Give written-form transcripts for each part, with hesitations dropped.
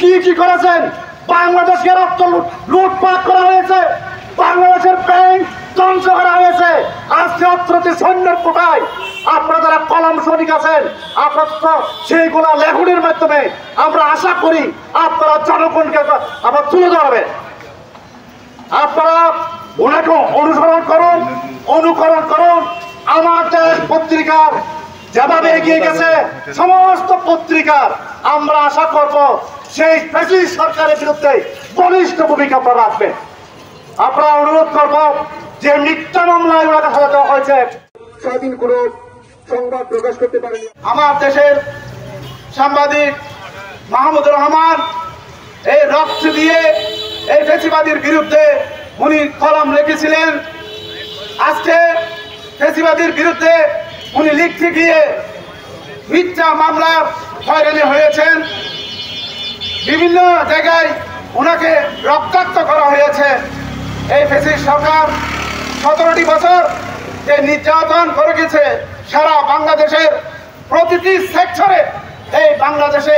কি কি করেছেন? বাংলাদেশকে রক্ত লুটপাট করা হয়েছে, বাংলাদেশের ব্যাংক ধ্বংস করা হয়েছে। আজকে অত্রতি সৈন্যের কোটায় আপনারা যারা কলম সৈনিক আছেন, আপনারা সেইগুলা লেখনের মাধ্যমে আমরা আশা করি আপনারা জনগণকে আপনারা তুলে ধরবেন। আপনারা ওনাকে অনুকরণ করুন। আমাদের পত্রিকার যেভাবে এগিয়ে গেছে সমস্ত পত্রিকার আমরা আশা করব সেই ফ্যাসিস্ট সরকারের বিরুদ্ধে বলিষ্ঠ ভূমিকা আপনারা রাখবেন। আপনারা অনুরোধ করব যে মিথ্যা মামলায় ওনাকে সাজা দেওয়া হয়েছে, স্বাধীন কোনো সংবাদ প্রকাশ করতে পারেনি। আমার দেশের সাংবাদিক মাহমুদুর রহমান এই রক্ত দিয়ে এই ফ্যাসিবাদীর বিরুদ্ধে উনি কলম লিখেছিলেন। আজকে ফ্যাসিবাদীর বিরুদ্ধে উনি লিখতে গিয়ে মিথ্যা মামলার হয়রানি হয়েছেন। বিভিন্ন জায়গায় ওনাকে রক্তাক্ত করা হয়েছে। এই ফ্যাসিস্ট সরকার 17টি বছর যে নির্যাতন করে গেছে সারা বাংলাদেশের প্রতিটি সেক্টরে, এই বাংলাদেশে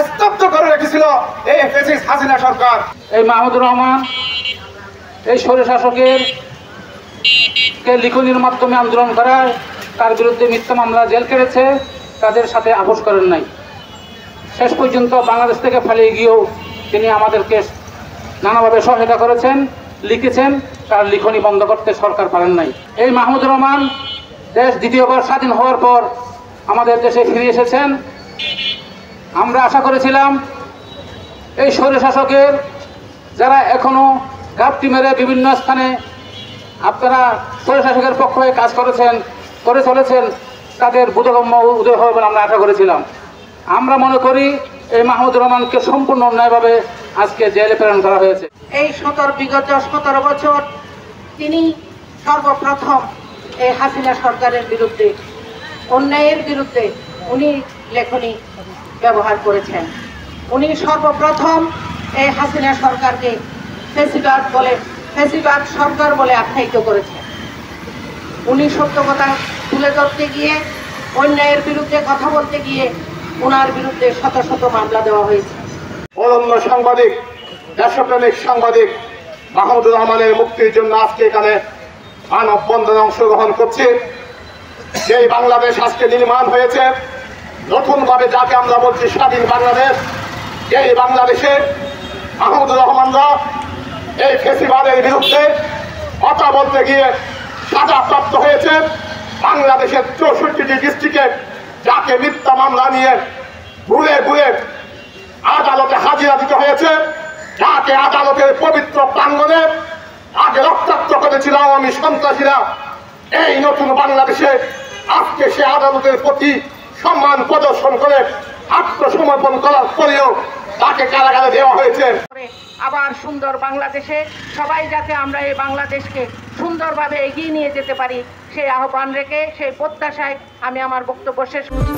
স্তব্ধ করে রেখেছিল এই ফ্যাসিস্ট হাসিনা সরকার। এই মাহমুদুর রহমান এই স্বৈরশাসকের লিখনির মাধ্যমে আন্দোলন করায় তার বিরুদ্ধে মিথ্যা মামলা জেল কেটেছে, তাদের সাথে আপোষ করেন নাই। শেষ পর্যন্ত বাংলাদেশ থেকে পালিয়ে গিয়েও তিনি আমাদেরকে নানাভাবে সহায়তা করেছেন, লিখেছেন। তার লিখনি বন্ধ করতে সরকার পারেন নাই। এই মাহমুদুর রহমান দেশ দ্বিতীয়বার স্বাধীন হওয়ার পর আমাদের দেশে ফিরে এসেছেন। আমরা আশা করেছিলাম এই স্বৈরশাসকের যারা এখনো ঘাপটি মেরে বিভিন্ন স্থানে আপনারা স্বৈরশাসকের পক্ষ হয়ে কাজ করে চলেছেন, তাদের বোধগম্য উদয় হবে বলে আমরা আশা করেছিলাম। আমরা মনে করি এই মাহমুদুর রহমানকে সম্পূর্ণ অন্যায়ভাবে আজকে জেলে প্রেরণ করা হয়েছে। এই বিগত 17 বছর তিনি সর্বপ্রথম এই হাসিনা সরকারের বিরুদ্ধে, অন্যায়ের বিরুদ্ধে উনি লেখনী ব্যবহার করেছেন। উনি সর্বপ্রথম এই হাসিনা সরকারকে ফ্যাসিবাদ সরকার বলে আখ্যায়িত করেছেন। উনি সত্য কথা তুলে ধরতে গিয়ে, অন্যায়ের বিরুদ্ধে কথা বলতে গিয়ে ওনার বিরুদ্ধে শত শত মামলা দেওয়া হয়েছে। অনন্য সাংবাদিক, দেশপ্রেমিক সাংবাদিক মাহমুদুর রহমানের মুক্তির জন্য আজকে এখানে মানববন্ধনে অংশগ্রহণ করছে। যেই বাংলাদেশ আজকে নির্মাণ হয়েছে নতুন ভাবে, যাকে আমরা বলছি স্বাধীন বাংলাদেশ, এই বাংলাদেশে মাহমুদুর রহমানরা এই ফ্যাসিবাদের বিরুদ্ধে কথা বলতে গিয়ে সাজাপ্রাপ্ত হয়েছে। বাংলাদেশের 64টি ডিস্ট্রিক্টে যাকে মিথ্যা মামলা নিয়ে ঘুরে ঘুরে আদালতে হাজিরা দিতে হয়েছে, যাকে আদালতের পবিত্র প্রাঙ্গণে আগে রক্তাক্ত করেছিল আওয়ামী সন্ত্রাসীরা, এই নতুন বাংলাদেশে আজকে সে আদালতের প্রতি সম্মান প্রদর্শন করে আত্মসমর্পণ করার পরেও তাকে কারাগারে দেওয়া হয়েছে। আবার সুন্দর বাংলাদেশে সবাই যাতে আমরা এই বাংলাদেশকে সুন্দরভাবে এগিয়ে নিয়ে যেতে পারি, সেই আহ্বান রেখে, সেই প্রত্যাশায় আমি আমার বক্তব্য শেষ করছি।